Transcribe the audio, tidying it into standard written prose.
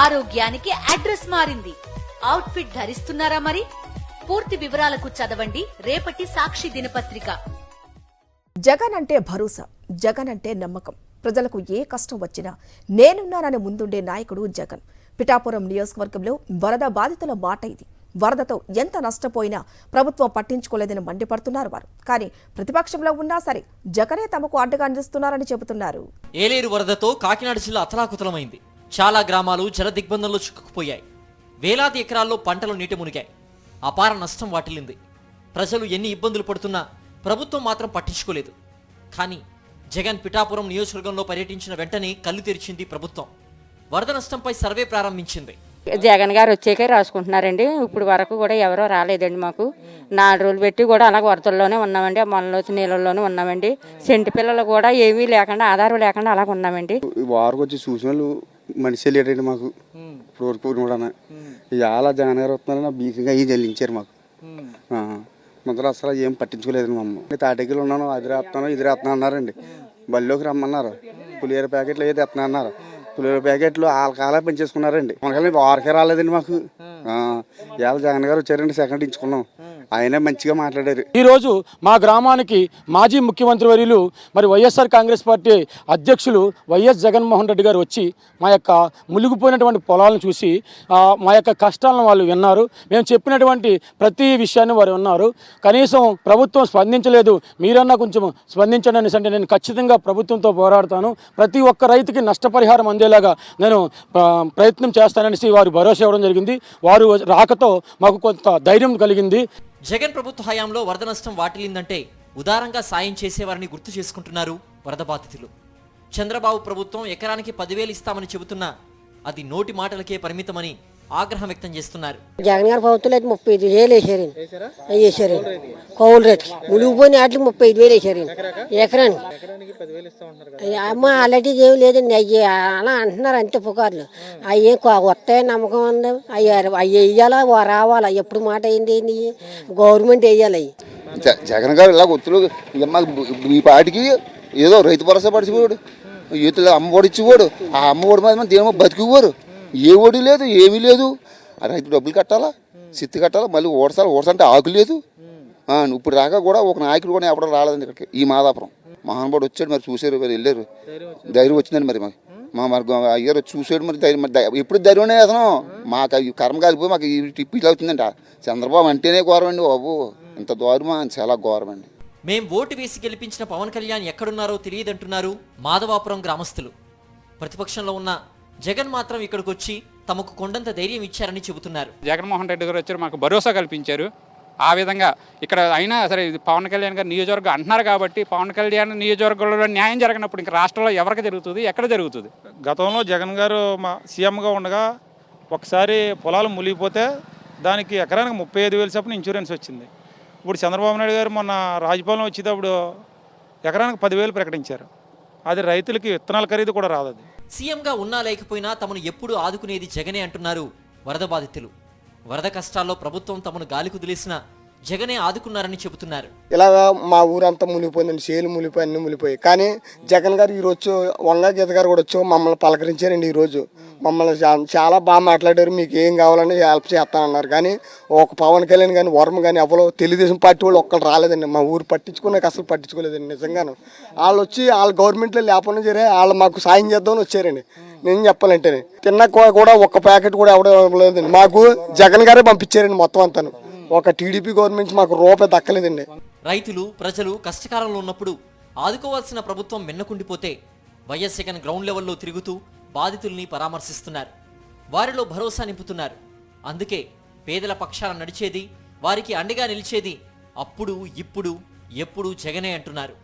ఆరోగ్యానికి అడ్రస్ మారింది. Out fit ధరిస్తున్నారా మరి? పూర్తి వివరాలకు చదవండి రేపటి సాక్షి దినపత్రిక. జగన్ అంటే భరోసా, జగన్ అంటే నమ్మకం. ప్రజలకు ఏ కష్టం వచ్చినా నేనున్నానని ముందుండే నాయకుడు జగన్. పిఠాపురం నియోజకవర్గంలో వరద బాధితుల మాట ఇది. వరదతో ఎంత నష్టపోయినా ప్రభుత్వం పట్టించుకోలేదని మండిపడుతున్నారు వారు. కానీ ప్రతిపక్షంలో ఉన్నా సరే జగనే తమకు అండగా నిలుస్తున్నారని చెబుతున్నారు. ఏలేరు వరదతో కాకినాడ జిల్లా అతలాకుతలమైంది. చాలా గ్రామాలు జల దిగ్బంధంలో చిక్కుకుపోయాయి. వేలాది ఎకరాల్లో పంటలు నీట మునిగాయి. అపార నష్టం వాటిల్లింది. ప్రజలు ఎన్ని ఇబ్బందులు పడుతున్నా ప్రభుత్వం మాత్రం పట్టించుకోలేదు. కానీ జగన్ పిఠాపురం నియోజకవర్గంలో పర్యటించిన వెంటనే కళ్ళు తెరిచింది ప్రభుత్వం. వరద నష్టంపై సర్వే ప్రారంభించింది. జగన్ గారు వచ్చాకే రాసుకుంటున్నారండి. ఇప్పుడు వరకు కూడా ఎవరో రాలేదండి. మాకు 4 రోజులు పెట్టి కూడా అలాగే వరదల్లోనే ఉన్నామండి. మనలోచి నీళ్ళల్లోనే ఉన్నామండి. సెంటి పిల్లలు కూడా ఏమీ లేకుండా ఆధారం లేకుండా అలాగ ఉన్నామండి. వారికి వచ్చి చూసిన వాళ్ళు మనిషి లేడండి మాకు. ఇప్పుడు కూడా చాలా జగన్ గారు వస్తున్నారని బీసీగా అవి చెల్లించారు మాకు. మొదలు అసలు ఏం పట్టించుకోలేదండి మమ్మల్ని. తాటెక్కలు ఉన్నాను, అది రాస్తున్నాను ఇది రాస్తున్నా అన్నారండి. బళ్ళోకి రమ్మన్నారు. పులిహోర ప్యాకెట్లు ఏది ఎత్తున్నా అన్నారు. పులిహోర ప్యాకెట్లు ఆలకాలా పెంచేసుకున్నారండి. మనకి వారికే రాలేదండి మాకు. ఇవాళ జగన్ గారు వచ్చారండి, సెకండ్ ఇచ్చుకున్నాం. ఆయనే మంచిగా మాట్లాడారు. ఈరోజు మా గ్రామానికి మాజీ ముఖ్యమంత్రి వర్యులు మరి వైఎస్ఆర్ కాంగ్రెస్ పార్టీ అధ్యక్షులు వైఎస్ జగన్మోహన్ రెడ్డి గారు వచ్చి మా యొక్క మునిగిపోయినటువంటి పొలాలను చూసి మా యొక్క కష్టాలను వాళ్ళు విన్నారు. మేము చెప్పినటువంటి ప్రతి విషయాన్ని వారు విన్నారు. కనీసం ప్రభుత్వం స్పందించలేదు, మీరన్నా కొంచెం స్పందించండి అనేసి అంటే నేను ఖచ్చితంగా ప్రభుత్వంతో పోరాడతాను, ప్రతి ఒక్క రైతుకి నష్టపరిహారం అందేలాగా నేను ప్రయత్నం చేస్తాననేసి వారు భరోసా ఇవ్వడం జరిగింది. వారు రాకతో మాకు కొంత ధైర్యం కలిగింది. జగన్ ప్రభుత్వ హయాంలో వరద నష్టం వాటిల్లిందంటే ఉదారంగా సాయం చేసేవారిని గుర్తు చేసుకుంటున్నారు వరద బాధితులు. చంద్రబాబు ప్రభుత్వం ఎకరానికి 10,000 ఇస్తామని చెబుతున్నా అది నోటి మాటలకే పరిమితమని ఆగ్రహం వ్యక్తం చేస్తున్నారు. జగన్ గారి ప్రభుత్వం అయితే 35,000 వేసారు. కౌలు రేట్లు మునిగిపోయిన వాటికి 35,000 వేసారు ఎకరానికి. అమ్మ అలాంటిది ఏమి లేదండి. అవి అలా అంటున్నారు అంతే పుకార్లు. అవి వస్తాయని నమ్మకం ఉంది. అవి వేయాలా రావాలా? ఎప్పుడు మాట అయింది గవర్నమెంట్ వేయాలి. జగన్ గారు ఇలా ఒత్తులు ఈ పాటికి ఏదో రైతు భరోసా పడిచిపోయాడు, యూతులు అమ్మఒడి ఇచ్చిపోడు. ఆ అమ్మఒడి మీద దేమో బతికిపోరు. ఏ ఒడి లేదు, ఏమీ లేదు. రైతు డబ్బులు కట్టాలా, సిత్తి కట్టాలా, మళ్ళీ ఓడసంటే ఆకు లేదు. ఇప్పుడు దాకా కూడా ఒక నాయకుడు కూడా ఎప్పుడో రాలేదండి ఇక్కడికి. ఈ మాదాపురం మహానుభావుడు వచ్చాడు, మరి చూసారు, మరి వెళ్ళారు. ధైర్యం వచ్చిందండి మరి మాకు అయ్యారు వచ్చి చూసాడు. మరి ధైర్యం ఎప్పుడు ధైర్యమే అతను మాకు కర్మ కాలిపోయి మాకు ఈ టిప్పు ఇలా అవుతుందంట. చంద్రబాబు అంటేనే ఘోరం అండి బాబు, ఇంత ఘోరమా, చాలా ఘోరం అండి. మేం ఓటు వేసి గెలిపించిన పవన్ కళ్యాణ్ ఎక్కడున్నారో తెలియదంటున్నారు మాధవాపురం గ్రామస్తులు. ప్రతిపక్షంలో ఉన్న జగన్ మాత్రం ఇక్కడికి వచ్చి తమకు కొండంత ధైర్యం ఇచ్చారని చెబుతున్నారు. జగన్మోహన్ రెడ్డి గారు వచ్చారు, మాకు భరోసా కల్పించారు. ఆ విధంగా ఇక్కడ అయినా సరే పవన్ కళ్యాణ్ గారు నియోజకవర్గం అంటున్నారు కాబట్టి పవన్ కళ్యాణ్ నియోజకవర్గంలో న్యాయం జరగనప్పుడు ఇంకా రాష్ట్రంలో ఎవరికి జరుగుతుంది, ఎక్కడ జరుగుతుంది? గతంలో జగన్ గారు మా సీఎంగా ఉండగా ఒకసారి పొలాలు మునిగిపోతే దానికి ఎకరానికి 35,000 చొప్పున ఇన్సూరెన్స్ వచ్చింది. ఇప్పుడు చంద్రబాబు నాయుడు గారు మొన్న రాజపాలెం వచ్చేటప్పుడు ఎకరానికి 10,000 ప్రకటించారు. అది రైతులకి విత్తనాల ఖరీదు కూడా రాదు. అది సీఎంగా ఉన్నా లేకపోయినా తమను ఎప్పుడు ఆదుకునేది జగనే అంటున్నారు వరద బాధితులు. వరద కష్టాల్లో ప్రభుత్వం తమను గాలి కుదిలేసినా జగనే ఆదుకున్నారని చెబుతున్నారు. ఇలాగా మా ఊరంతా మునిగిపోయిందండి, చేలు మునిగిపోయి అన్నీ మునిగిపోయి. కానీ జగన్ గారు ఈరోజు వంగ గీత గారు కూడా వచ్చి మమ్మల్ని పలకరించారండి. ఈరోజు మమ్మల్ని చాలా బాగా మాట్లాడారు. మీకు ఏం కావాలని హెల్ప్ చేస్తానన్నారు. కానీ ఒక పవన్ కళ్యాణ్ కానీ వర్మ కానీ ఎవరో తెలుగుదేశం పార్టీ వాళ్ళు ఒక్కరు రాలేదండి. మా ఊరు పట్టించుకున్నాక అసలు పట్టించుకోలేదండి. నిజంగాను వాళ్ళు వచ్చి వాళ్ళ గవర్నమెంట్లో లేకుండా సరే వాళ్ళు మాకు సాయం చేద్దామని వచ్చారండి. నేను చెప్పాలంటేనే తిన్నా కూడా ఒక్క ప్యాకెట్ కూడా ఎవడో లేదండి. మాకు జగన్ గారే పంపించారండి మొత్తం అంతాను. ఒక టీడీపీ గవర్నమెంట్ మాకు రూపాయి దక్కలేదండి. రైతులు ప్రజలు కష్టకాలంలో ఉన్నప్పుడు ఆదుకోవాల్సిన ప్రభుత్వం వెన్నకుండిపోతే వైఎస్ జగన్ గ్రౌండ్ లెవెల్లో తిరుగుతూ బాధితుల్ని పరామర్శిస్తున్నారు. వారిలో భరోసా నింపుతున్నారు. అందుకే పేదల పక్షాన నడిచేది, వారికి అండగా నిలిచేది అప్పుడు ఇప్పుడు ఎప్పుడు జగనే అంటున్నారు.